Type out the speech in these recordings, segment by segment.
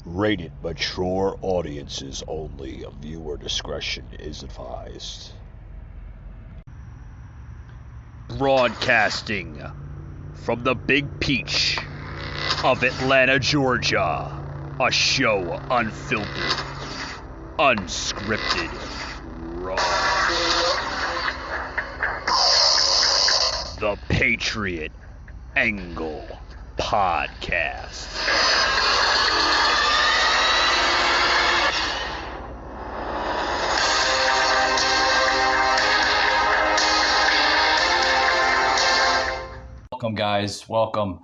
Rated mature audiences only. Viewer discretion is advised. Broadcasting from the Big Peach of Atlanta, Georgia. A show unfiltered, unscripted, raw. The Patriot Angle Podcast. Welcome, guys. Welcome.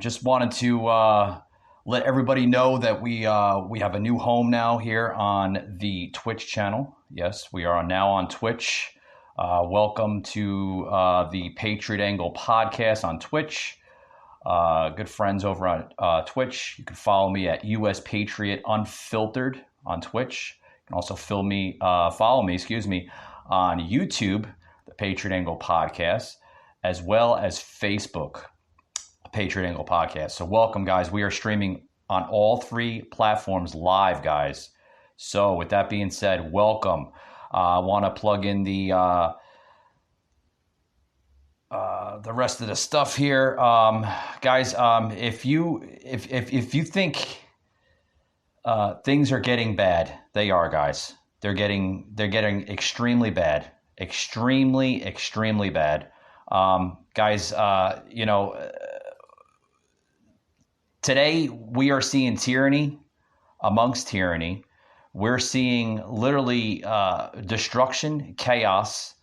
Just wanted to let everybody know that we have a new home now here on the Twitch channel. Yes, we are now on Twitch. Welcome to the Patriot Angle Podcast on Twitch. Good friends over on Twitch. You can follow me at US Patriot Unfiltered on Twitch. You can also follow me on YouTube, the Patriot Angle Podcast, as well as Facebook, Patriot Angle Podcast. So welcome, guys. We are streaming on all three platforms live, guys. So with that being said, welcome. I want to plug in the rest of the stuff here, guys. If you think things are getting bad, they are, guys. They're getting extremely bad, extremely bad. Guys, today we are seeing tyranny amongst tyranny. We're seeing literally destruction, chaos,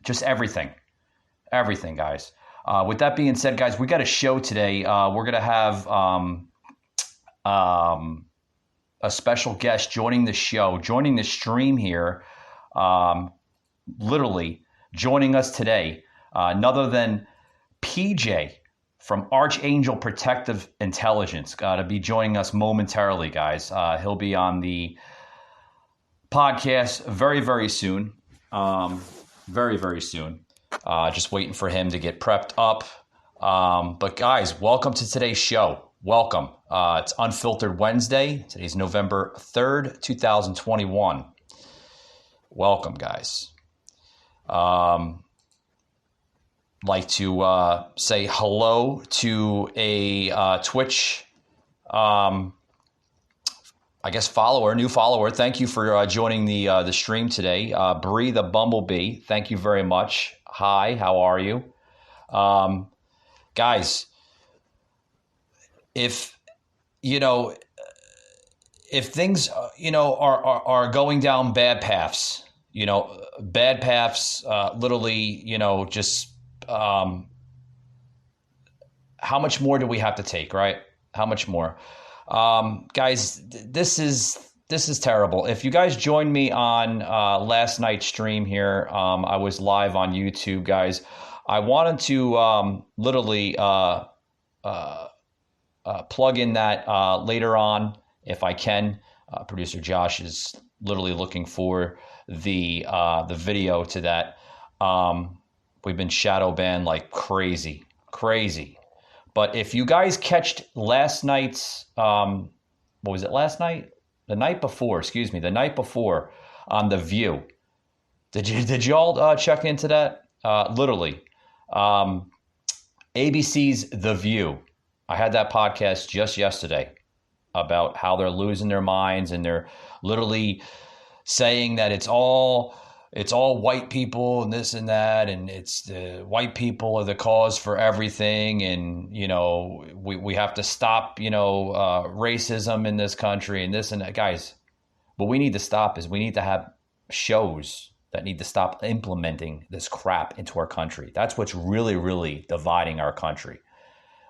just everything, guys. With that being said, guys, we got a show today. We're going to have a special guest joining the show, joining the stream here, literally joining us today, none other than PJ from Archangel Protective Intelligence, to be joining us momentarily, guys. He'll be on the podcast very, very soon. Very, very soon. Just waiting for him to get prepped up. But guys, welcome to today's show. Welcome. It's Unfiltered Wednesday. Today's November 3rd, 2021. Welcome, guys. Like to say hello to a Twitch, I guess new follower. Thank you for joining the stream today. Bree the Bumblebee, thank you very much. Hi, how are you? Guys, if things are going down bad paths, literally, just how much more do we have to take, right? How much more? Guys, this is terrible. If you guys joined me on last night's stream here, I was live on YouTube, guys. I wanted to literally plug in that later on if I can. Producer Josh is literally looking for the video to that. We've been shadow banned like crazy. But if you guys catched last night's, what was it last night? The night before on The View. Did y'all check into that? Literally. ABC's The View. I had that podcast just yesterday about how they're losing their minds and they're literally saying that it's all white people and this and that, and it's the white people are the cause for everything, and we have to stop racism in this country and this and that. Guys, what we need to stop is we need to have shows that need to stop implementing this crap into our country. That's what's really, really dividing our country.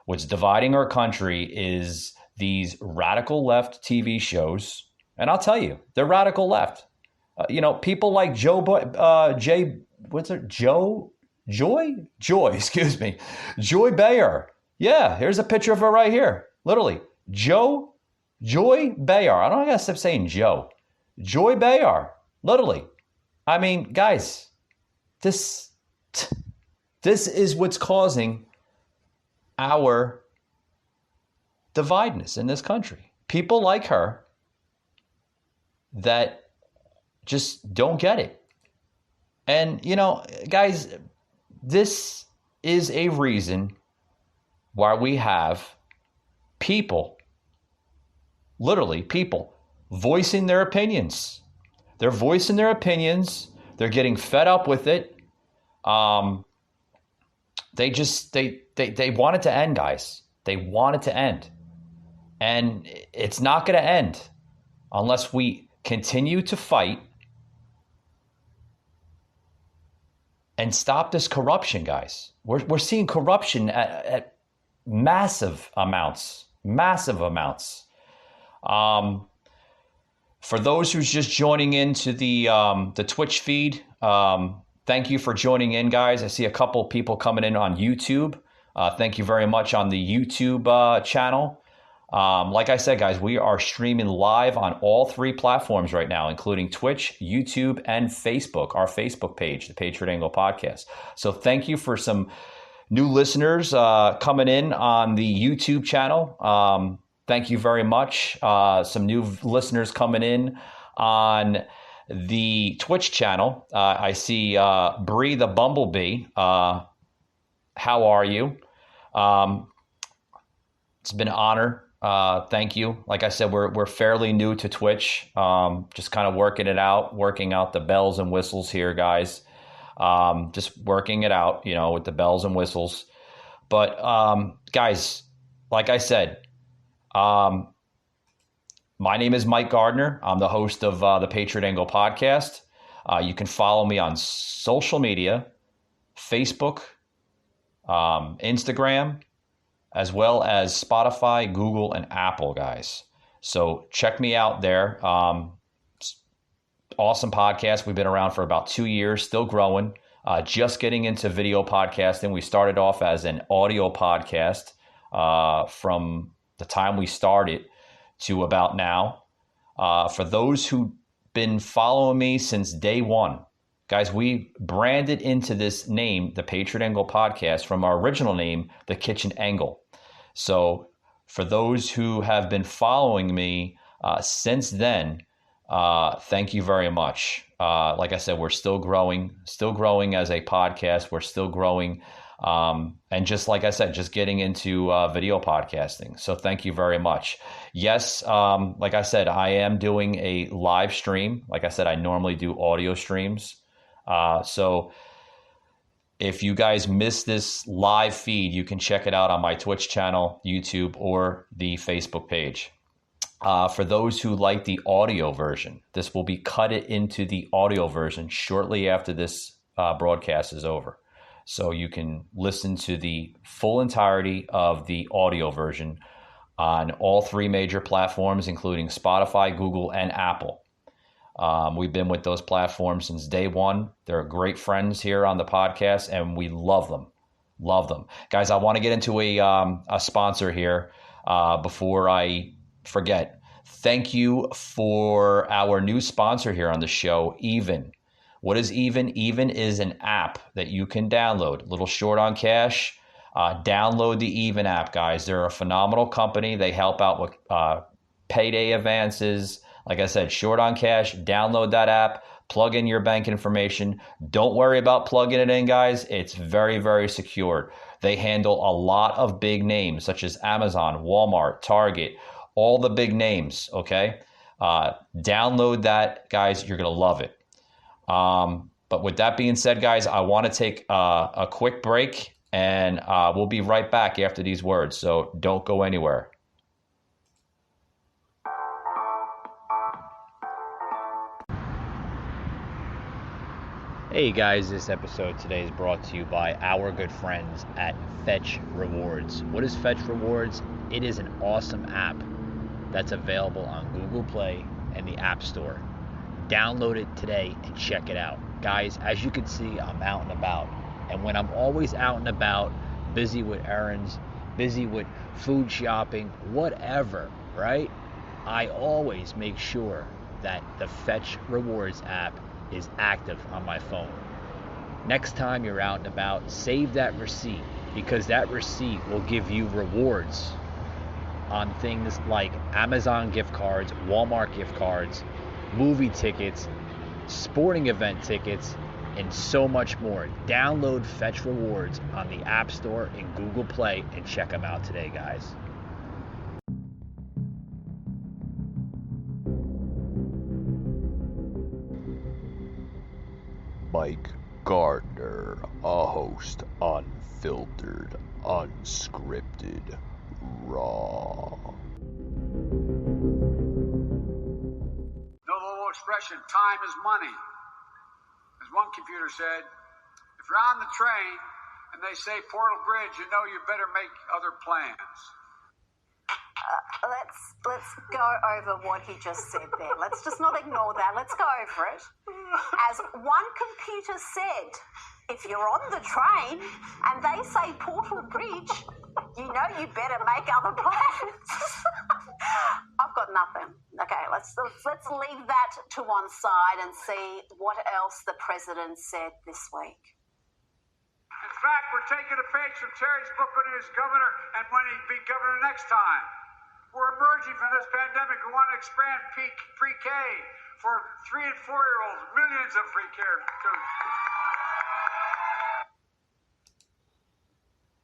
What's dividing our country is these radical left TV shows, and I'll tell you, they're radical left. People like Joy, Joy Behar. Yeah, here's a picture of her right here. Literally, Joy Behar. I don't gotta stop saying Joe. Joy Behar. Literally. I mean, guys, this is what's causing our dividing us in this country. People like her that just don't get it. And, you know, guys, this is a reason why we have people, literally people, voicing their opinions. They're voicing their opinions. They're getting fed up with it. They want it to end, guys. They want it to end. And it's not going to end unless we continue to fight and stop this corruption, guys. We're seeing corruption at massive amounts. For those who's just joining into the Twitch feed, thank you for joining in, guys. I see a couple people coming in on YouTube. Thank you very much on the YouTube channel. Like I said, guys, we are streaming live on all 3 platforms right now, including Twitch, YouTube, and Facebook, our Facebook page, the Patriot Angle Podcast. So thank you for some new listeners coming in on the YouTube channel. Thank you very much. Some new listeners coming in on the Twitch channel. I see Bree the Bumblebee. How are you? It's been an honor. Thank you. Like I said, we're fairly new to Twitch. Just kind of working out the bells and whistles here, guys. Just working it out, you know, with the bells and whistles. But guys, like I said, my name is Mike Gardner. I'm the host of the Patriot Angle Podcast. You can follow me on social media, Facebook, Instagram, as well as Spotify, Google, and Apple, guys. So check me out there. Awesome podcast. We've been around for about 2 years, still growing, just getting into video podcasting. We started off as an audio podcast from the time we started to about now. For those who've been following me since day one, guys, we branded into this name, the Patriot Angle Podcast, from our original name, The Kitchen Angle. So for those who have been following me since then, thank you very much. Like I said, we're still growing as a podcast. We're still growing. And just like I said, just getting into video podcasting. So thank you very much. Yes, like I said, I am doing a live stream. Like I said, I normally do audio streams. So if you guys miss this live feed, you can check it out on my Twitch channel, YouTube, or the Facebook page. For those who like the audio version, this will be cut into the audio version shortly after this broadcast is over. So you can listen to the full entirety of the audio version on all 3 major platforms, including Spotify, Google, and Apple. We've been with those platforms since day one. They're great friends here on the podcast, and we love them. Love them. Guys, I want to get into a sponsor here before I forget. Thank you for our new sponsor here on the show, Even. What is Even? Even is an app that you can download. A little short on cash. Download the Even app, guys. They're a phenomenal company. They help out with payday advances. Like I said, short on cash. Download that app. Plug in your bank information. Don't worry about plugging it in, guys. It's very, very secure. They handle a lot of big names such as Amazon, Walmart, Target, all the big names, okay? Download that, guys. You're going to love it. But with that being said, guys, I want to take a quick break, and we'll be right back after these words. So don't go anywhere. Hey guys, this episode today is brought to you by our good friends at Fetch Rewards. What is Fetch Rewards? It is an awesome app that's available on Google Play and the App Store. Download it today and check it out. Guys, as you can see, I'm out and about. And when I'm always out and about, busy with errands, busy with food shopping, whatever, right? I always make sure that the Fetch Rewards app is active on my phone. Next time you're out and about, save that receipt, because that receipt will give you rewards on things like Amazon gift cards, Walmart gift cards, movie tickets, sporting event tickets, and so much more. Download Fetch Rewards on the App Store and Google Play and check them out today, guys. Mike Gardner, a host, unfiltered, unscripted, raw. Know the little expression, time is money. As one computer said, if you're on the train and they say Portal Bridge, you know you better make other plans. Let's go over what he just said there. Let's just not ignore that. Let's go over it. As one computer said, if you're on the train and they say Portal Bridge, you know you better make other plans. I've got nothing. Okay, let's leave that to one side and see what else the president said this week. In fact, we're taking a page from Terry's book when he was governor and when he'd be governor next time. We're emerging from this pandemic. We want to expand pre-K for 3 and 4-year-olds, millions of pre-K.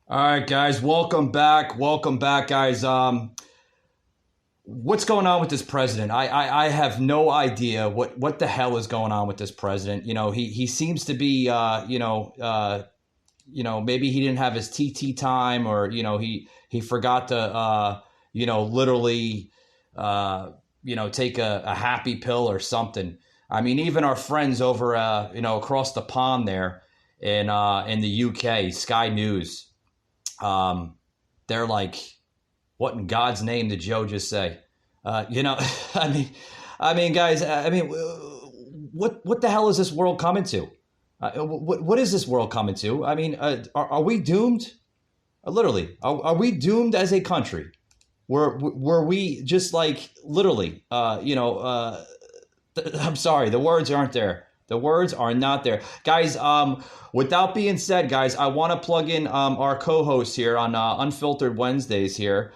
All right, guys, welcome back. Welcome back, guys. What's going on with this president? I have no idea what the hell is going on with this president. You know, he seems to be, maybe he didn't have his TT time, or, he forgot to, literally, take a happy pill or something. I mean, even our friends over, across the pond there in the UK, Sky News, they're like, what in God's name did Joe just say? I mean, guys, what the hell is this world coming to? What is this world coming to? I mean, are we doomed? Literally, are we doomed as a country? Were we just like literally, I'm sorry, the words aren't there. The words are not there. Guys, without being said, guys, I want to plug in our co-host here on Unfiltered Wednesdays here.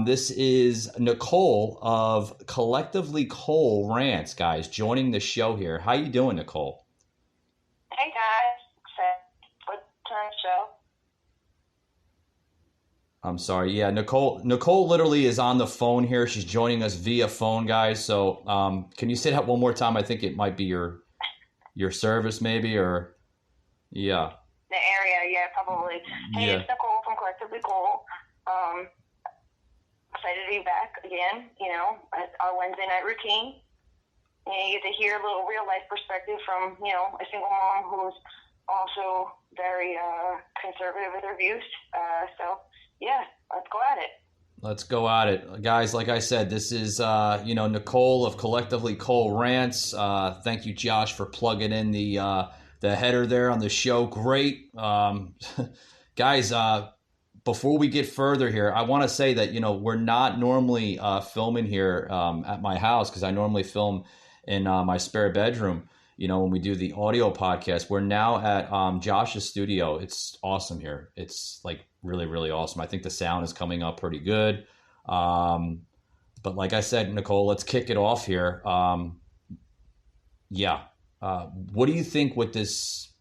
This is Nicole of Collectively Cole Rants, guys, joining the show here. How you doing, Nicole? Hey, guys. What time show? I'm sorry. Yeah, Nicole literally is on the phone here. She's joining us via phone, guys. So can you say that one more time? I think it might be your service maybe, or yeah. The area, yeah, probably. Hey, Yeah. It's Nicole from Collectively Cole. Excited to be back again, at our Wednesday night routine. And you get to hear a little real life perspective from, a single mom who's also very conservative with her views. So, yeah, let's go at it. Let's go at it. Guys, like I said, this is, Nicole of Collectively Cole Rants. Thank you, Josh, for plugging in the header there on the show. Great. Guys, before we get further here, I want to say that, we're not normally filming here at my house, because I normally film in my spare bedroom, when we do the audio podcast. We're now at Josh's studio. It's awesome here. It's like really, really awesome. I think the sound is coming up pretty good. But like I said, Nicole, let's kick it off here. What do you think with this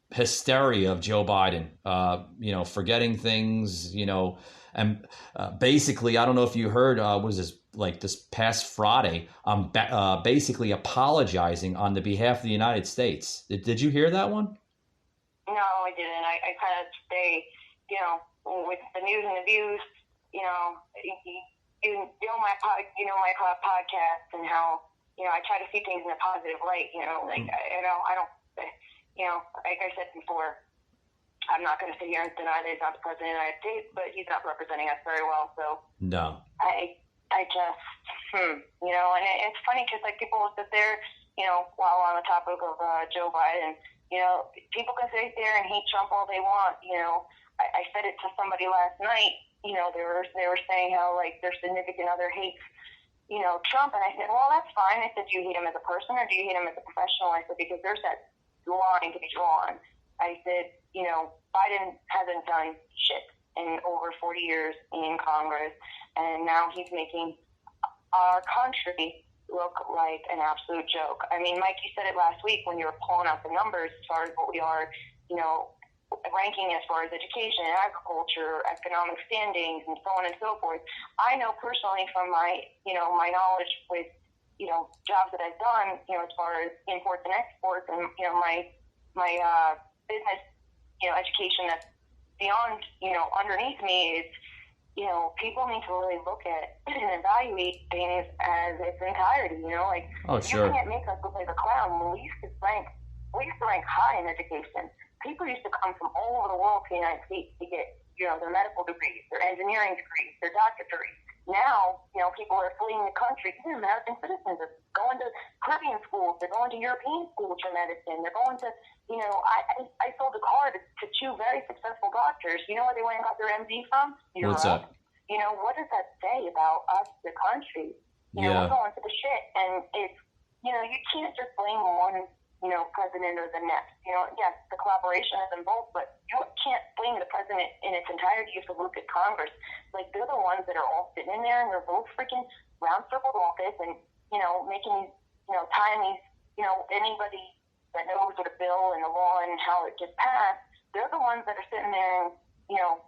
hysteria of Joe Biden, forgetting things, and basically, I don't know if you heard, this past Friday, basically apologizing on the behalf of the United States. Did you hear that one? No, I didn't. I kind of stay, with the news and the views, you know my podcast and how, I try to see things in a positive light, I don't, like I said before, I'm not going to sit here and deny that he's not the president of the United States, but he's not representing us very well. So No. I just, and it's funny because people will sit there, while on the topic of Joe Biden, people can sit there and hate Trump all they want. I said it to somebody last night. They were saying how their significant other hates, Trump, and I said, well, that's fine. I said, do you hate him as a person or do you hate him as a professional? I said, because there's that line to be drawn. I said, Biden hasn't done shit. in over 40 years in Congress, and now he's making our country look like an absolute joke. I mean, Mike, you said it last week when you were pulling out the numbers as far as what we are, ranking as far as education, agriculture, economic standings, and so on and so forth. I know personally from my knowledge with, jobs that I've done, as far as imports and exports, and, my business, education that's beyond, underneath me is, people need to really look at and evaluate things as its entirety, Oh, sure. You can't make us look like a clown. When we used to rank high in education. People used to come from all over the world to the United States to get, their medical degrees, their engineering degrees, their doctorate degrees. Now, people are fleeing the country. Even American citizens are going to Caribbean schools. They're going to European schools for medicine. They're going to, I sold a car to two very successful doctors. You know where they went and got their MD from? Europe. What's up? What does that say about us, the country? Yeah. We're going to the shit. And it's, you can't just blame one president or the next. Yes, the collaboration is involved, but you can't blame the president in its entirety. You have to look at Congress. Like, they're the ones that are all sitting in there, and they're both freaking round-circled office and, making these, tying these, anybody that knows what a bill and the law and how it gets passed, they're the ones that are sitting there and,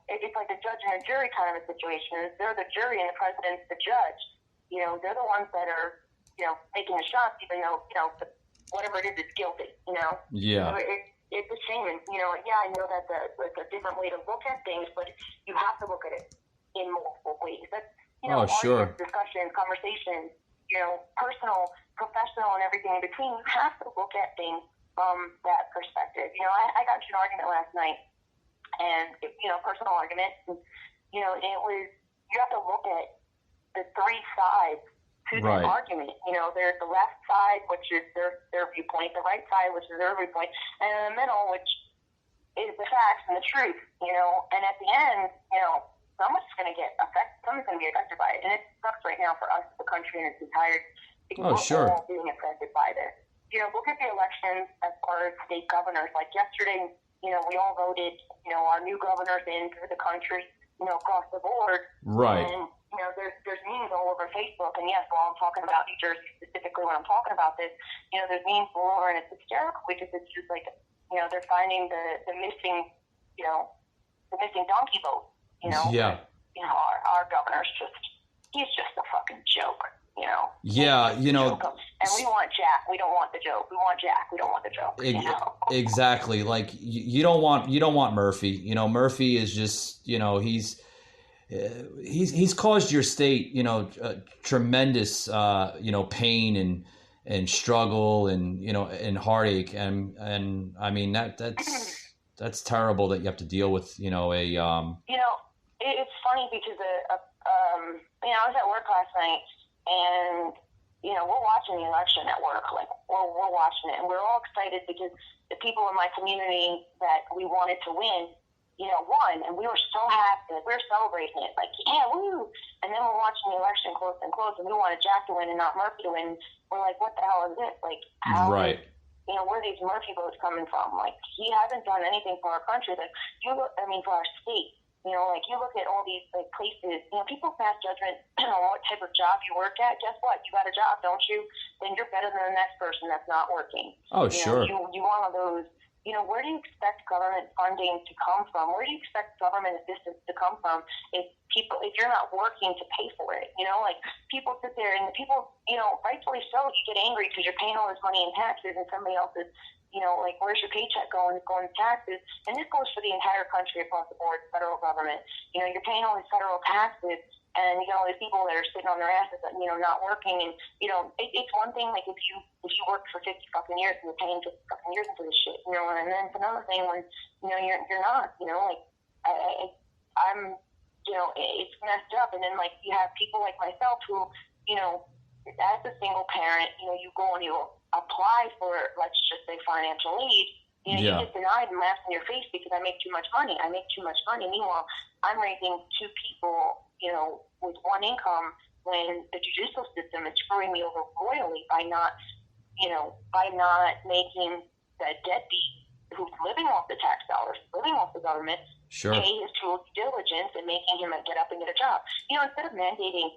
it's like a judge and a jury kind of a situation. They're the jury and the president's the judge. They're the ones that are, making the shots, even though, whatever it is, it's guilty, Yeah. So it's a shame. And, I know that's a different way to look at things, but you have to look at it in multiple ways. That's, sure. arguments, discussions, conversations, personal, professional, and everything in between. You have to look at things from that perspective. I got into an argument last night, and, personal argument, and, it was, you have to look at the three sides to Right. that argument. There's the left side, which is their viewpoint, the right side, which is their viewpoint, and in the middle, which is the facts and the truth, and at the end, someone's going to get affected, someone's going to be affected by it, and it sucks right now for us, the country in its entirety, because Oh, we're sure. all being affected by this. Look at the elections as far as state governors. Like yesterday, we all voted, our new governors into the country, across the board. Right. And, there's memes all over Facebook, and yes, while I'm talking about New Jersey specifically when I'm talking about this, there's memes all over, and it's hysterical because it's just like, they're finding the missing, the missing donkey vote, Yeah. Our governor's he's just a fucking joke, Yeah, And we want Jack. We don't want the joke. We want Jack. We don't want the joke. Exactly. Like you don't want Murphy. Murphy is just, he's caused your state, tremendous, pain and struggle and, and heartache. And I mean, that's terrible that you have to deal with, It's funny because, I was at work last night and, we're watching the election at work. Like, we're watching it, and we're all excited because the people in my community that we wanted to win, won, and we were so happy. We were celebrating it, like, yeah, woo! And then we're watching the election close and close, and we wanted Jack to win and not Murphy to win. We're like, what the hell is this? Like, how? Right. Where are these Murphy votes coming from? Like, he hasn't done anything for our country. Like, for our state. Like, you look at all these, like, places, people pass judgment on what type of job you work at. Guess what? You got a job, don't you? Then you're better than the next person that's not working. Oh, sure. You one of those, where do you expect government funding to come from? Where do you expect government assistance to come from if you're not working to pay for it? Like, people sit there and people, rightfully so, you get angry because you're paying all this money in taxes and somebody else is, like, where's your paycheck going to taxes? And this goes for the entire country across the board, federal government. You're paying all these federal taxes, and, there's people that are sitting on their asses, not working. And, it's one thing, like, if you work for 50 fucking years and you're paying 50 fucking years into this shit, and then it's another thing when, you're not, like, I'm, it's messed up. And then, like, you have people like myself who, as a single parent, you go and you apply for, let's just say, financial aid, you get denied and laughed in your face because I make too much money. Meanwhile, I'm raising two people, with one income when the judicial system is screwing me over royally by not making the deadbeat who's living off the tax dollars, living off the government, Sure. pay his due diligence and making him get up and get a job. Instead of mandating,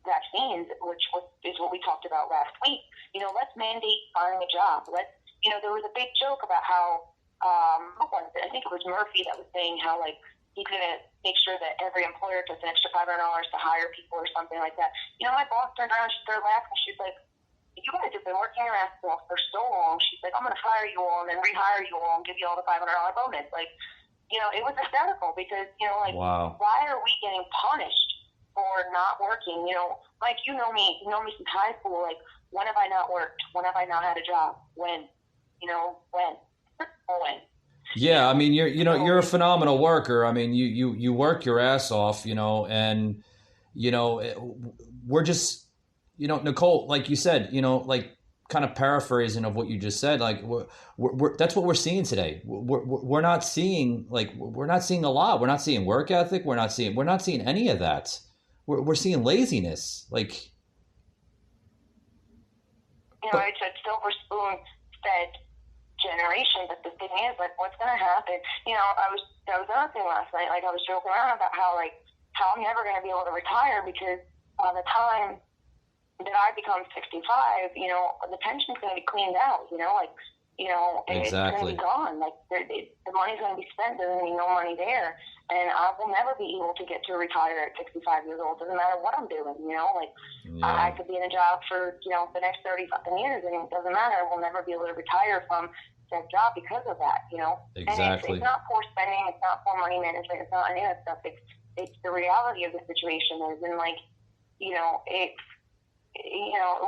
vaccines, which is what we talked about last week, let's mandate finding a job. There was a big joke about how, I think it was Murphy that was saying how, like, he's going to make sure that every employer gets an extra $500 to hire people or something like that. My boss turned around, she started laughing. She's like, you guys have been working your ass off for so long. She's like, I'm going to fire you all and then rehire you all and give you all the $500 bonus. Like, it was hysterical because, Wow. why are we getting punished for not working? Mike, you know me since high school. Like, when have I not worked? When have I not had a job? When? When? When? Yeah, I mean, you're a phenomenal worker. I mean, you work your ass off, and we're just, Nicole, like you said, like kind of paraphrasing of what you just said, like we're that's what we're seeing today. We're not seeing a lot. We're not seeing work ethic. We're not seeing any of that. We're seeing laziness. Like, it's a silver spoon fed generation, but the thing is, like, what's going to happen? I was dancing last night. Like, I was joking around about how I'm never going to be able to retire because by the time that I become 65, the pension's going to be cleaned out. It's going to Exactly. be gone. Like, the money's going to be spent. There's going to be no money there, and I will never be able to get to retire at 65 years old. Doesn't matter what I'm doing. I could be in a job for the next 30 fucking years, and it doesn't matter. I will never be able to retire from that job because of that. Exactly. And it's not poor spending. It's not poor money management. It's not any of that stuff. It's the reality of the situation is, and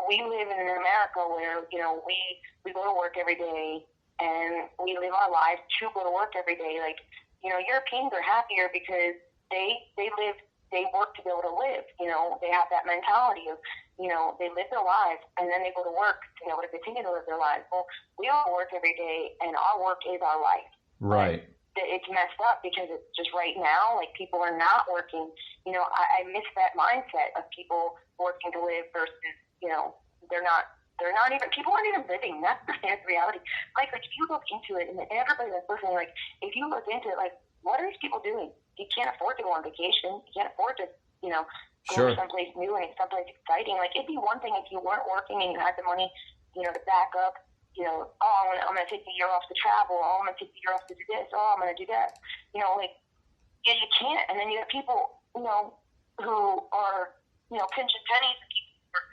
we live in America where, we go to work every day and we live our lives to go to work every day. Like, Europeans are happier because they work to be able to live. They have that mentality of, they live their lives and then they go to work to be able to continue to live their lives. Well, we all work every day and our work is our life. Right. It's messed up because it's just right now, like, people are not working. I miss that mindset of people working to live versus, they're not even, people aren't even living. That's the reality. Like, if you look into it, and everybody that's listening, like, if you look into it, like, what are these people doing? You can't afford to go on vacation. You can't afford to, go Sure. someplace new and someplace exciting. Like, it'd be one thing if you weren't working and you had the money, to back up. I'm going to take the year off to travel. Oh, I'm going to take the year off to do this. Oh, I'm going to do that. You can't. And then you have people, who are, pinching pennies and people are,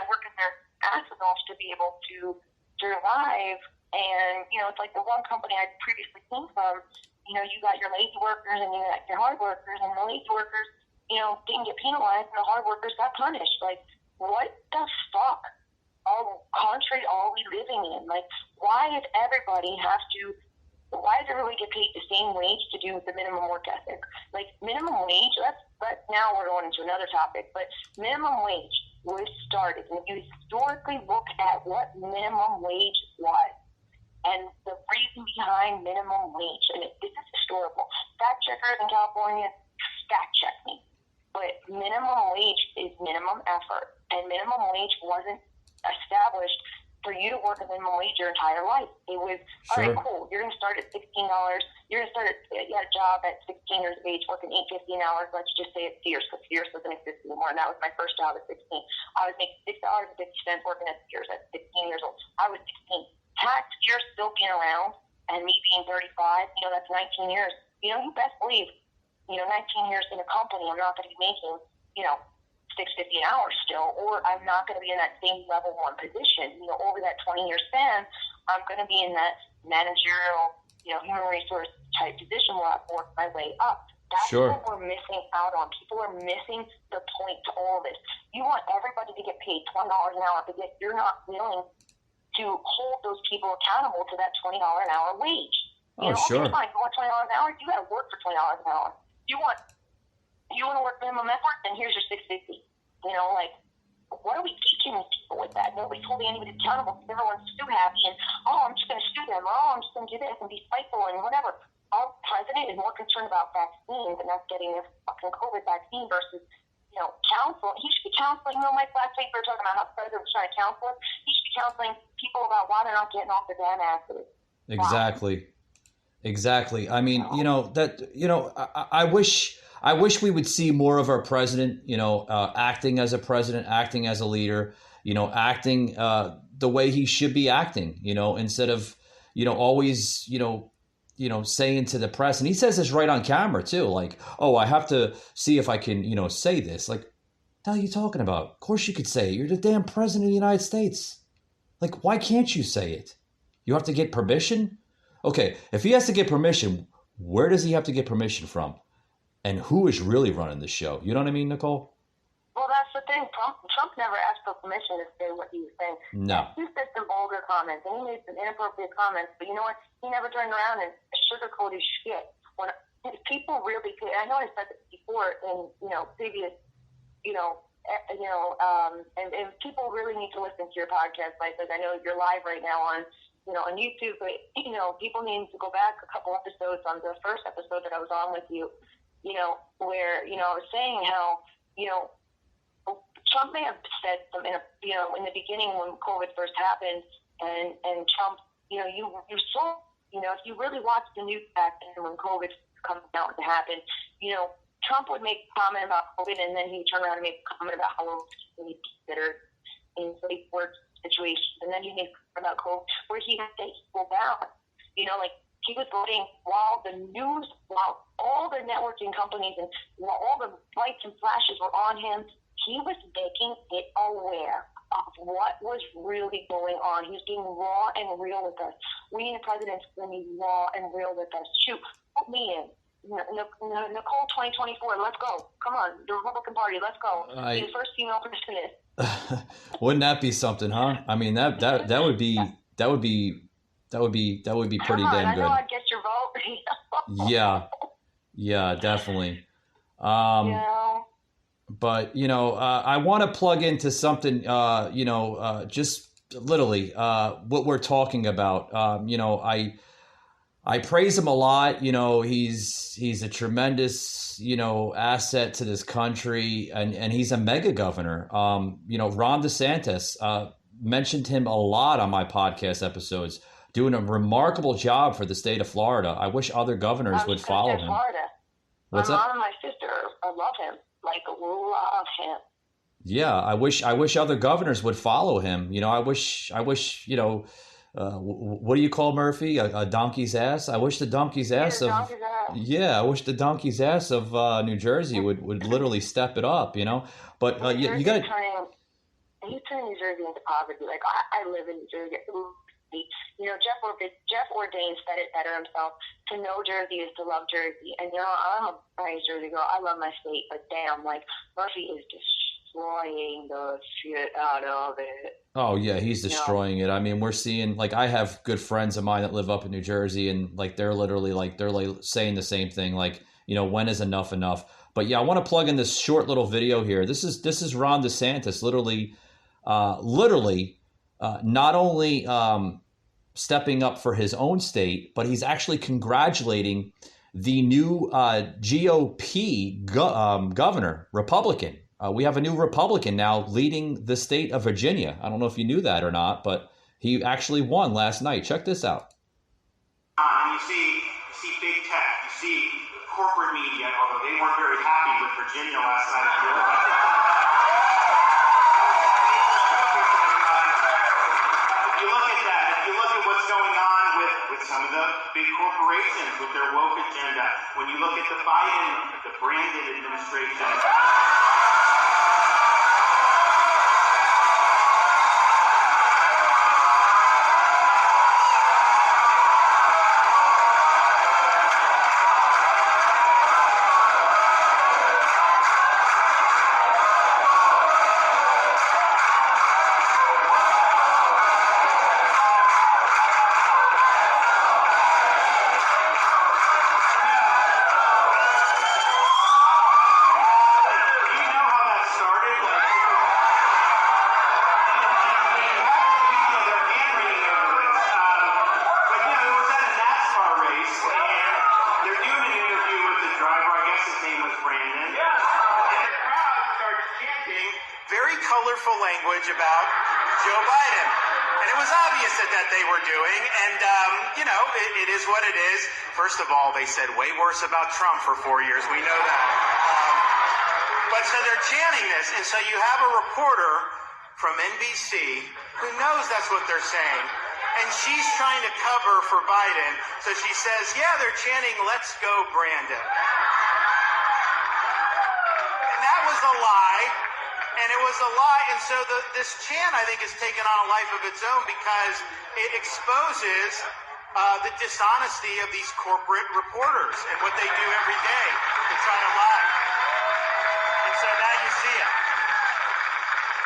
working their asses off to be able to survive. And, it's like the one company I previously came from, you got your lazy workers and you got your hard workers, and the lazy workers, didn't get penalized and the hard workers got punished. Like, what the fuck? Country are we living in? Like, why does everybody why does everybody get paid the same wage to do the minimum work ethic? Like, minimum wage, now we're going into another topic, but minimum wage was started, and if you historically look at what minimum wage was, and the reason behind minimum wage, and this is historical, fact checkers in California, fact check me, but minimum wage is minimum effort, and minimum wage wasn't established for you to work a minimum wage your entire life. It was, all right, cool, you're going to start at $16. You're going to start you had a job at 16 years of age working 8.50 an hour. Let's just say it's Sears, because Sears doesn't exist anymore. And that was my first job at 16. I was making $6.50 working at Sears at 16 years old. I was 16. Tax years still being around and me being 35, that's 19 years. You best believe, 19 years in a company, I'm not going to be making, $6.50 an hour still, or I'm not going to be in that same level one position. Over that 20-year span, I'm going to be in that managerial, human resource type position where I've worked my way up. That's what we're missing out on. People are missing the point to all of this. You want everybody to get paid $20 an hour, but yet you're not willing to hold those people accountable to that $20 an hour wage. Sure. Okay, fine. You want $20 an hour? You got to work for $20 an hour. You want to work minimum effort? Then here's your $6.50. What are we teaching these people with that? Nobody's holding anybody accountable because everyone's too happy and, I'm just going to sue them, or I'm just going to do this and be spiteful and whatever. Our president is more concerned about vaccines and us getting this fucking COVID vaccine versus, counsel. He should be counseling. Mike, last week we were talking about how the president was trying to counsel us. He should be counseling people about why they're not getting off their damn asses. Exactly. I mean, I wish we would see more of our president, acting as a president, acting as a leader, acting the way he should be acting, instead of, always, saying to the press, and he says this right on camera too, like, oh, I have to see if I can, say this. Like, what the hell are you talking about? Of course you could say it. You're the damn president of the United States. Like, why can't you say it? You have to get permission? Okay, if he has to get permission, where does he have to get permission from? And who is really running the show? You know what I mean, Nicole? Well, that's the thing. Trump never asked for permission to say what he was saying. No. He said some vulgar comments, and he made some inappropriate comments, but you know what? He never turned around and sugarcoated his shit. When people really, I know I said this before in, previous, and people really need to listen to your podcast, because I know you're live right now on YouTube, but, people need to go back a couple episodes on the first episode that I was on with you, where, I was saying how, Trump may have said some, in the beginning when COVID first happened, and Trump, you saw, if you really watched the news back then when COVID comes out and happened, Trump would make a comment about COVID, and then he'd turn around and make a comment about how he considered in safe work situations, and then he'd make a comment about COVID, where he would take people down. Like, he was voting while all the networking companies and while all the lights and flashes were on him, he was making it aware of what was really going on. He was being raw and real with us. We need a president who's going to be raw and real with us. Shoot, put me in. Nicole 2024, let's go. Come on, the Republican Party, let's go. Be the first female president. Wouldn't that be something, huh? I mean, that would be pretty damn good. I know I'd get your vote. Yeah, definitely. But I want to plug into something. Just literally what we're talking about. I praise him a lot. He's a tremendous, asset to this country, and he's a mega governor. Ron DeSantis, mentioned him a lot on my podcast episodes, doing a remarkable job for the state of Florida. I wish other governors would follow him. Florida. What's my up? mom and my sister, I love him. Like, love him. Yeah, I wish other governors would follow him. I wish, what do you call Murphy? A donkey's ass? I wish the donkey's ass of... Yeah, I wish the donkey's ass of New Jersey would literally step it up, But you got to... He's turning New Jersey into poverty. Like, I live in New Jersey. Jeff Ordain said it better himself. To know Jersey is to love Jersey. And, I'm a nice Jersey girl. I love my state. But damn, like, Murphy is destroying the shit out of it. Oh, yeah, he's destroying it. I mean, we're seeing, like, I have good friends of mine that live up in New Jersey, and, like, they're literally, like, saying the same thing. Like, when is enough? But, yeah, I want to plug in this short little video here. This is Ron DeSantis literally not only stepping up for his own state, but he's actually congratulating the new GOP governor, Republican. We have a new Republican now leading the state of Virginia. I don't know if you knew that or not, but he actually won last night. Check this out. And you see big tech, you see corporate media, although they weren't very happy with Virginia last night. If you look at that, if you look at what's going on with some of the big corporations with their woke agenda, when you look at the Biden, the Brandon administration. Language about Joe Biden. And it was obvious that they were doing, and, it is what it is. First of all, they said way worse about Trump for 4 years. We know that. But so they're chanting this, and so you have a reporter from NBC who knows that's what they're saying, and she's trying to cover for Biden, so she says, yeah, they're chanting, let's go, Brandon. And that was a lie, and it was a lie, and so this chant, I think, has taken on a life of its own because it exposes the dishonesty of these corporate reporters and what they do every day to try to lie. And so now you see it.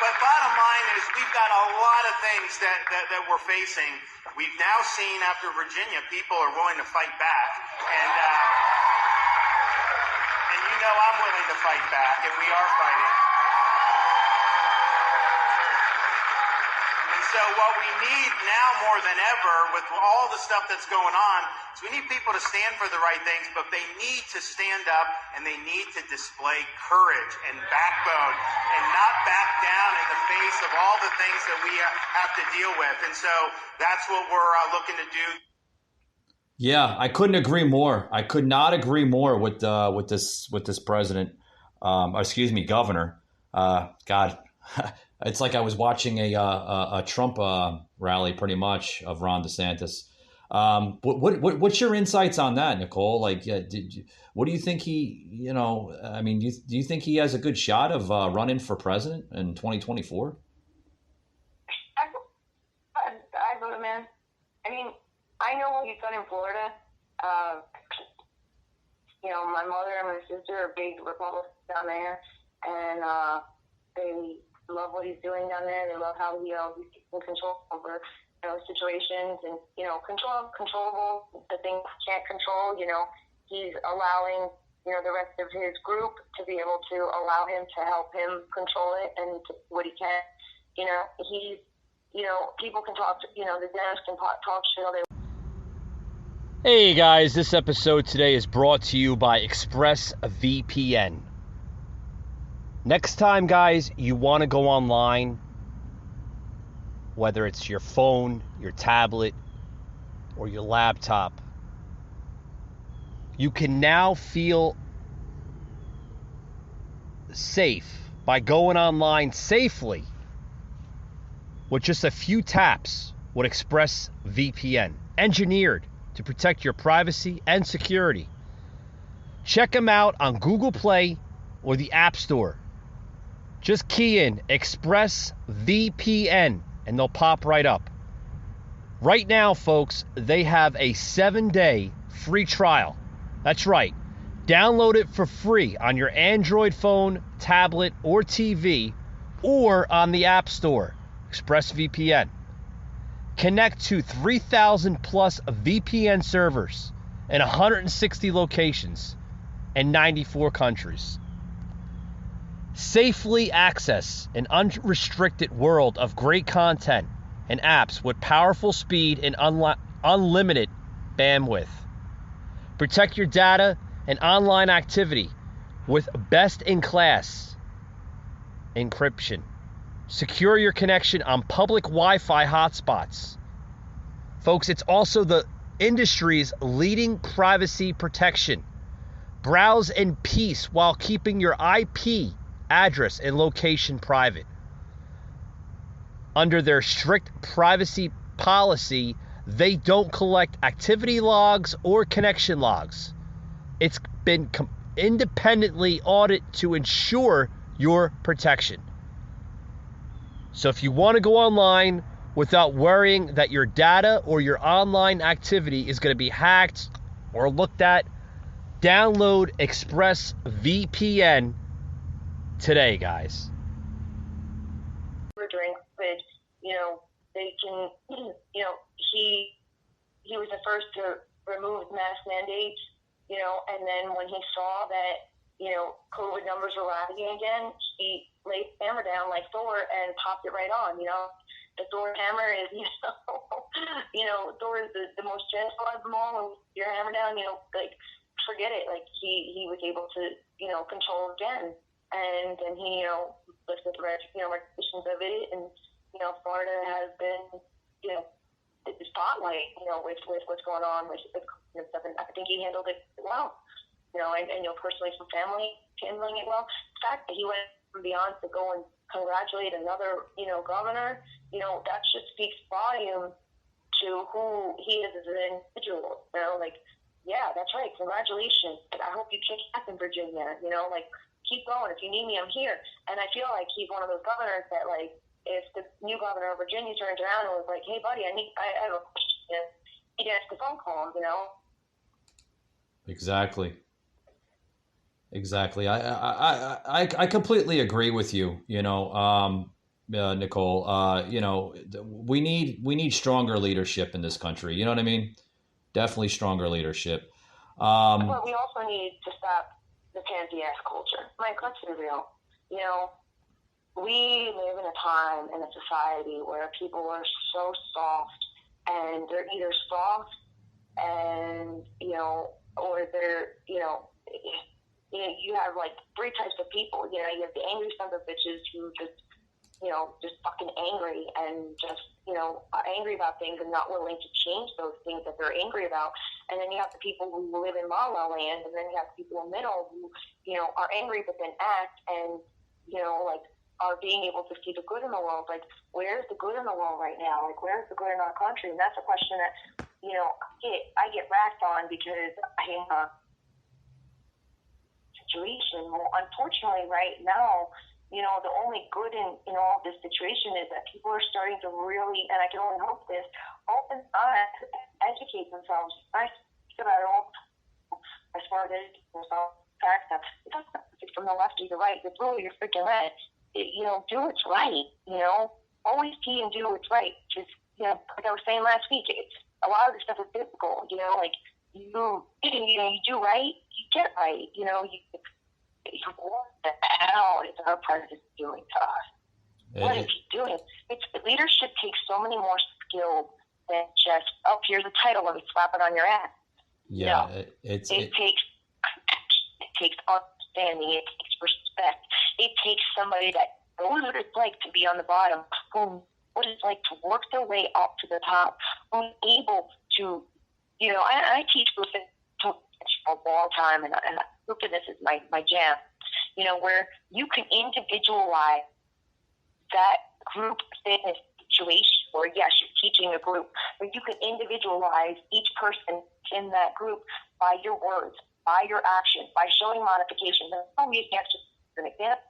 But bottom line is we've got a lot of things that we're facing. We've now seen after Virginia, people are willing to fight back. And I'm willing to fight back, and we are fighting. And so what we need now more than ever with all the stuff that's going on is we need people to stand for the right things, but they need to stand up and they need to display courage and backbone and not back down in the face of all the things that we have to deal with. And so that's what we're looking to do. Yeah, I couldn't agree more. I could not agree more with this president. Governor. God, it's like I was watching a Trump rally, pretty much, of Ron DeSantis. What's your insights on that, Nicole? Like, what do you think he? Do you think he has a good shot of running for president in 2024? I vote, man. I mean, I know what he's done in Florida. My mother and my sister are big Republicans down there, and they love what he's doing down there. They love how he's taking control over situations and controllable the things he can't control. He's allowing the rest of his group to be able to allow him to help him control it and what he can. He's people can talk. The Dems can talk shit all they. Hey guys, this episode today is brought to you by ExpressVPN. Next time, guys, you want to go online, whether it's your phone, your tablet, or your laptop, you can now feel safe by going online safely with just a few taps with ExpressVPN, engineered to protect your privacy and security. Check them out on Google Play or the App Store. Just key in ExpressVPN and they'll pop right up. Right now, folks, they have a 7-day free trial. That's right. Download it for free on your Android phone, tablet, or TV, or on the App Store. ExpressVPN. Connect to 3,000 plus VPN servers in 160 locations in 94 countries. Safely access an unrestricted world of great content and apps with powerful speed and unlimited bandwidth. Protect your data and online activity with best-in-class encryption. Secure your connection on public Wi-Fi hotspots. Folks, it's also the industry's leading privacy protection. Browse in peace while keeping your IP address and location private. Under their strict privacy policy, they don't collect activity logs or connection logs. It's been independently audited to ensure your protection. So if you want to go online without worrying that your data or your online activity is going to be hacked or looked at, download ExpressVPN today, guys. During COVID, they can, he was the first to remove mask mandates, and then when he saw that, COVID numbers were rising again, he laid the hammer down like Thor and popped it right on. The Thor hammer is, Thor is the most gentle of them all. When your hammer down, forget it. Like he was able to, control again. And then he, lifted the regulations of it. And, Florida has been, the spotlight, with what's going on with stuff. And I think he handled it well, and personally from family handling it well. The fact that he went beyond to go and congratulate another, governor, that just speaks volume to who he is as an individual. Yeah, that's right. Congratulations. I hope you kick ass in Virginia. Keep going. If you need me, I'm here. And I feel like he's one of those governors that, if the new governor of Virginia turns around and was like, "Hey, buddy, I have a question," he'd answer the phone call, Exactly. I completely agree with you. Nicole. We need stronger leadership in this country. You know what I mean? Definitely stronger leadership. But we also need to stop the pansy ass culture. Mike, let's be real. We live in a time in a society where people are so soft, and they're either soft and, or they're, you have three types of people. You have the angry sons of bitches who just fucking angry and just, are angry about things and not willing to change those things that they're angry about. And then you have the people who live in la la land, and then you have people in the middle who, are angry but then act and, are being able to see the good in the world. Where's the good in the world right now? Where's the good in our country? And that's a question that, I get racked on because I'm a situation. Well, unfortunately, right now, the only good in all this situation is that people are starting to really, and I can only hope this, open eyes, educate themselves. I speak about it all as far as educating themselves. It doesn't have to be from the left or the right. It's really your freaking red. Do what's right. Always pee and do what's right. Just, like I was saying last week, a lot of this stuff is difficult. You do right, you get right. What the hell is our president doing to us? What is he doing? Leadership takes so many more skills than just, here's a title, let me slap it on your ass. Yeah, no. It takes understanding, it takes respect. It takes somebody that knows what it's like to be on the bottom, what it's like to work their way up to the top, who's able to, I teach grouping for a long time, and groupiness is my jam, where you can individualize that group fitness situation, or yes, you're teaching a group, but you can individualize each person in that group by your words, by your actions, by showing modification. There's no reason you have to, an example.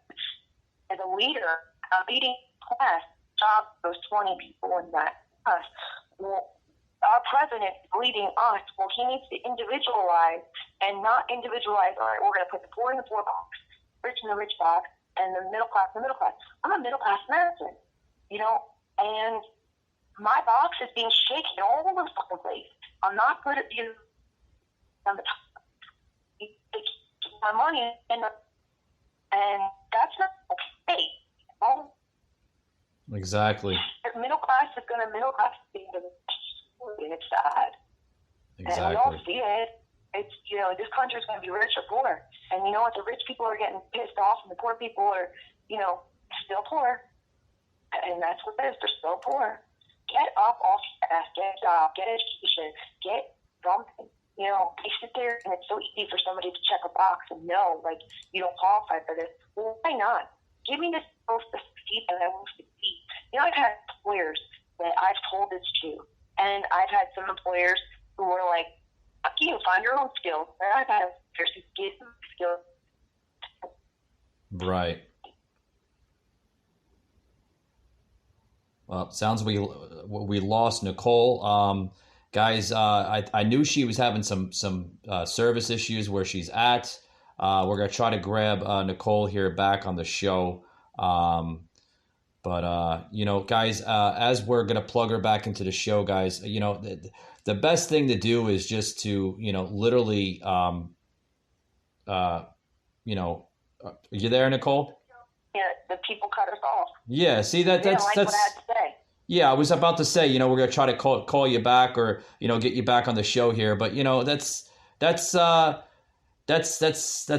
As a leader, leading class, job those 20 people in that class. Well, our president leading us, he needs to individualize and not individualize, all right, we're going to put the poor in the poor box, rich in the rich box, and the middle class in the middle class. I'm a middle class American, and my box is being shaken all over the fucking place. I'm not good at being on the top. My money and that's not okay. Exactly. The middle class is going to middle class thing, and it's sad. Exactly. And we all see it. It's, this country is going to be rich or poor. And you know what? The rich people are getting pissed off, and the poor people are, still poor. And that's what it is. They're still poor. Get up off your ass. Get a job. Get education. Get something. They sit there, and it's so easy for somebody to check a box and know, you don't qualify for this. Well, why not? Give me this supposed to succeed, and I will succeed. I've had employers that I've told this to, and I've had some employers who were like, fuck you, find your own skills. And I've had employers who give them skills. Right. Well, it sounds we lost Nicole. Guys, I knew she was having some service issues where she's at. We're going to try to grab Nicole here back on the show. But guys, as we're going to plug her back into the show, guys, the best thing to do is just to, literally, are you there, Nicole? Yeah, the people cut us off. Yeah, see, that's what I had to say. Yeah, I was about to say, we're going to try to call you back or, get you back on the show here. But, that's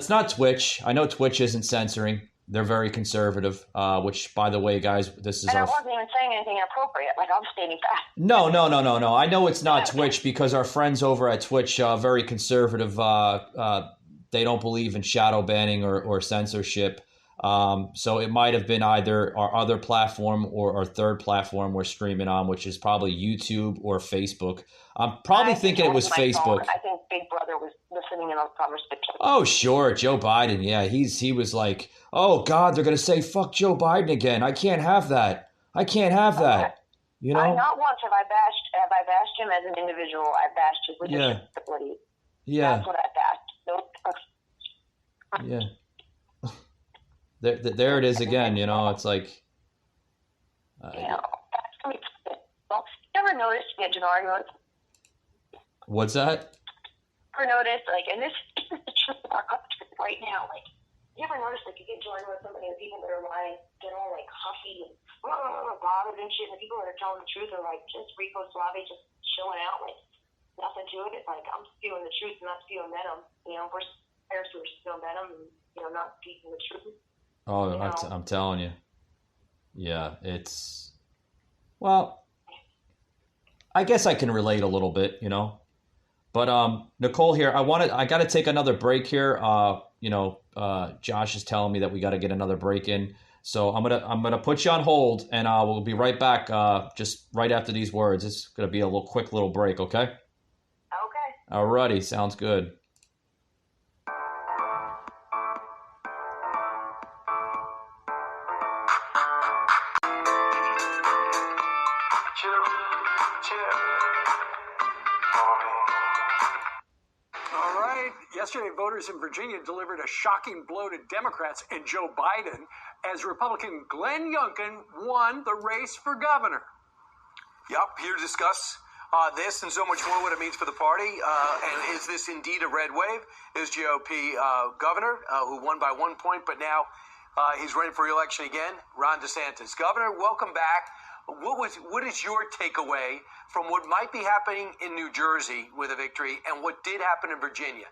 not Twitch. I know Twitch isn't censoring. They're very conservative, which, by the way, guys, this is And I our... wasn't even saying anything inappropriate. Like, I'm stating facts. No. I know it's not Twitch because our friends over at Twitch are very conservative. They don't believe in shadow banning or censorship. So it might have been either our other platform or our third platform we're streaming on, which is probably YouTube or Facebook. I'm probably thinking it was Facebook. I think Big Brother was listening in on the conversation. Oh, sure. Joe Biden. Yeah, he was like, oh, God, they're going to say, fuck Joe Biden again. I can't have that. I can't have that. You know? Not once have I bashed him as an individual. I bashed his leadership ability. Yeah. That's what I bashed. Yeah. There it is again, you know, it's like... you ever noticed you get into an argument? What's that? Ever noticed, like, and this is the truth of our country right now, like, you ever notice, like, you get into an argument with somebody and people that are lying, get all, like, huffy and bothered and shit, and the people that are telling the truth are, like, just Rico Suave, just chilling out, like, nothing to it. Like, I'm spewing the truth and not spewing venom, you know, versus players who are spewing venom and, you know, not speaking the truth. Oh, I'm telling you. Yeah, it's... Well, I guess I can relate a little bit, you know. But Nicole here, I got to take another break here. Josh is telling me that we got to get another break in. So I'm gonna put you on hold, and we'll be right back just right after these words. It's going to be a quick little break, okay? Okay. Alrighty, sounds good. Yesterday, voters in Virginia delivered a shocking blow to Democrats and Joe Biden as Republican Glenn Youngkin won the race for governor. Yep, here to discuss this and so much more, what it means for the party. And is this indeed a red wave? Is GOP governor who won by 1 point, but now he's running for re-election again, Ron DeSantis. Governor, welcome back. What is your takeaway from what might be happening in New Jersey with a victory and what did happen in Virginia?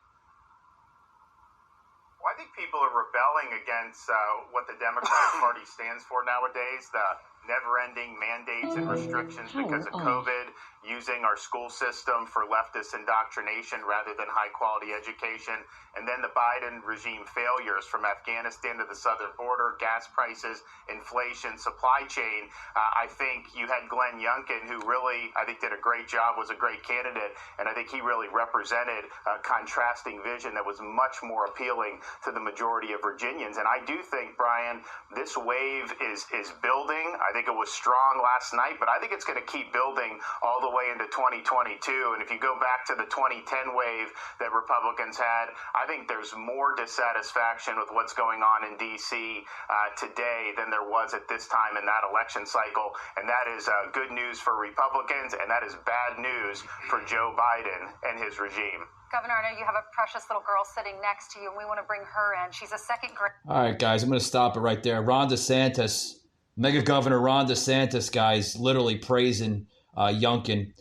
Well, I think people are rebelling against what the Democratic Party stands for nowadays, the never-ending mandates and restrictions because of COVID, using our school system for leftist indoctrination rather than high-quality education, and then the Biden regime failures from Afghanistan to the southern border, gas prices, inflation, supply chain. I think you had Glenn Youngkin, who really, I think, did a great job, was a great candidate, and I think he really represented a contrasting vision that was much more appealing to the majority of Virginians. And I do think, Brian, this wave is building. I think it was strong last night, but I think it's going to keep building all the way into 2022. And if you go back to the 2010 wave that Republicans had, I think there's more dissatisfaction with what's going on in D.C. Today than there was at this time in that election cycle. And that is good news for Republicans, and that is bad news for Joe Biden and his regime. Governor, I know you have a precious little girl sitting next to you, and we want to bring her in. She's a second grade. All right, guys, I'm going to stop it right there. Ron DeSantis, Mega Governor Ron DeSantis, guys, literally praising Youngkin,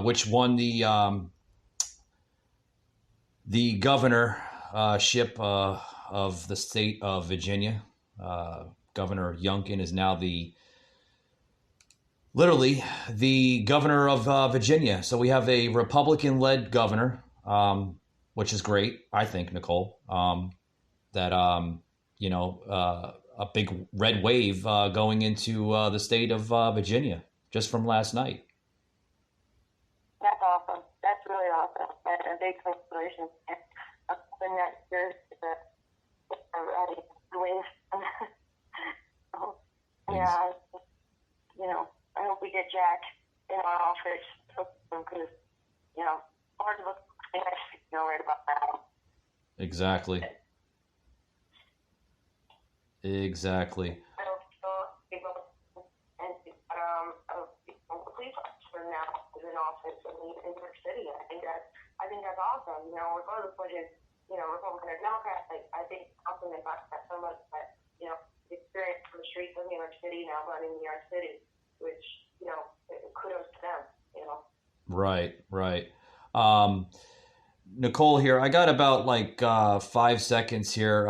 which won the governorship of the state of Virginia. Governor Youngkin is now literally the governor of Virginia. So we have a Republican-led governor, which is great, I think, Nicole, a big red wave going into the state of Virginia just from last night. That's awesome. That's really awesome. And a big congratulations. I'm hoping that there's a wave. Yeah, I hope we get Jack in our office because, hard to look right about now. Exactly. Exactly. Police officer now is in office in New York City. I think that's awesome. Regardless of whether Republican or Democrat, I think it's awesome they got that so much that the experience from the streets of New York City now running New York City, which kudos to them. Right. Nicole here. I got about 5 seconds here.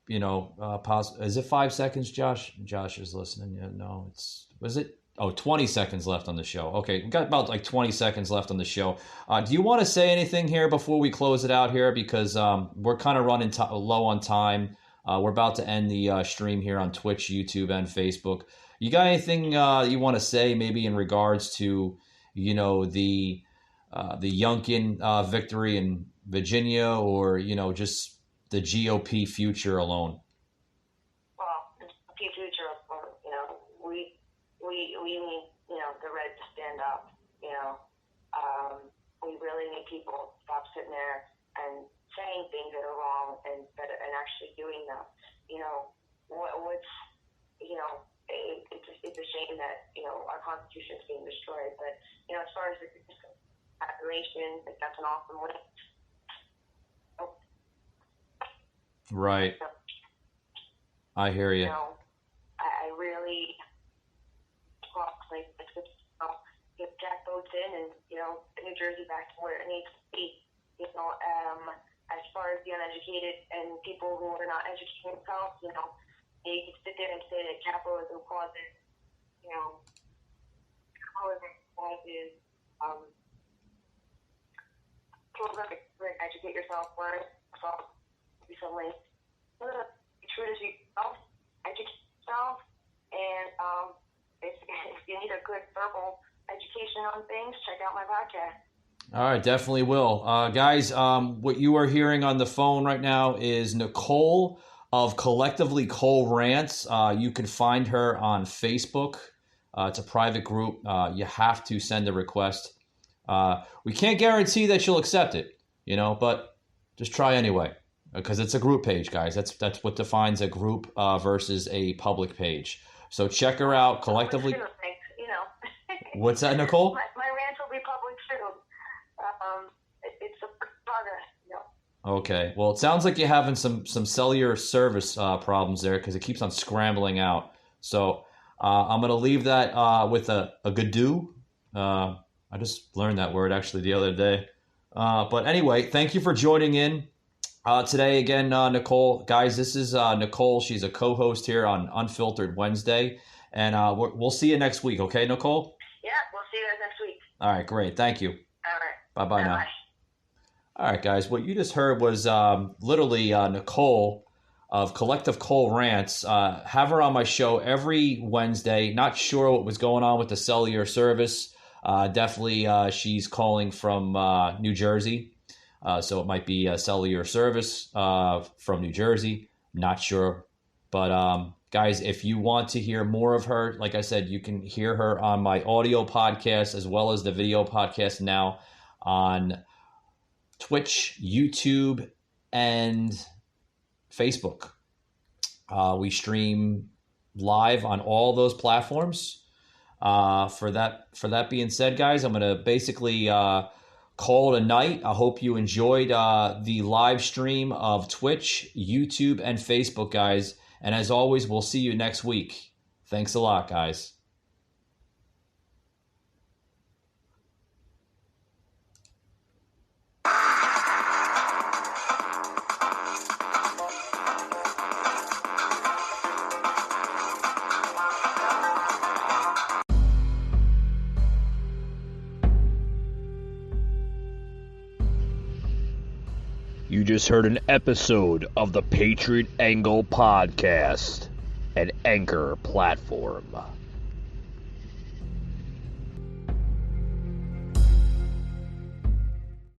Is it 5 seconds, Josh? Josh is listening. Yeah, no, was it? Oh, 20 seconds left on the show. Okay, we've got about like 20 seconds left on the show. Do you want to say anything here before we close it out here? Because we're kind of running low on time. We're about to end the stream here on Twitch, YouTube, and Facebook. You got anything you want to say maybe in regards to, the Youngkin victory in Virginia, or, just the GOP future alone? Well, the future, we need, the Red to stand up, we really need people to stop sitting there and saying things that are wrong and actually doing them. It's a shame that, our Constitution is being destroyed, but, as far as the population, that's an awesome way. Right. I hear you. I really get Jack votes in and, New Jersey back to where it needs to be. As far as the uneducated and people who are not educating themselves, you can sit there and say that capitalism causes, educate yourself, learn yourself, be something. Be true to yourself, educate yourself, and if you need a good verbal education on things, check out my podcast. All right, definitely will. Guys, what you are hearing on the phone right now is Nicole of Collectively Cole Rants. You can find her on Facebook. It's a private group. You have to send a request. We can't guarantee that she'll accept it, but just try anyway, because it's a group page, guys. That's what defines a group versus a public page. So check her out, Collectively. What's that, Nicole? My rant will be public too. It's a progress. Okay. Well, it sounds like you're having some cellular service problems there, because it keeps on scrambling out. So I'm going to leave that with a gadoo. I just learned that word actually the other day. But anyway, thank you for joining in today again, Nicole. Guys, this is Nicole. She's a co-host here on Unfiltered Wednesday. And we'll see you next week. Okay, Nicole? Yeah, we'll see you guys next week. All right, great. Thank you. All right. Bye-bye now. Bye. All right, guys. What you just heard was literally Nicole of Collective Cole Rants. Have her on my show every Wednesday. Not sure what was going on with the cellular service. Definitely she's calling from New Jersey. So it might be a cellular service from New Jersey. Not sure. But guys, if you want to hear more of her, like I said, you can hear her on my audio podcast as well as the video podcast now on Twitch, YouTube, and Facebook. We stream live on all those platforms. For that being said, guys, I'm going to basically call it a night. I hope you enjoyed the live stream of Twitch, YouTube, and Facebook, guys. And as always, we'll see you next week. Thanks a lot, guys. You just heard an episode of the Patriot Angle Podcast, an Anchor platform.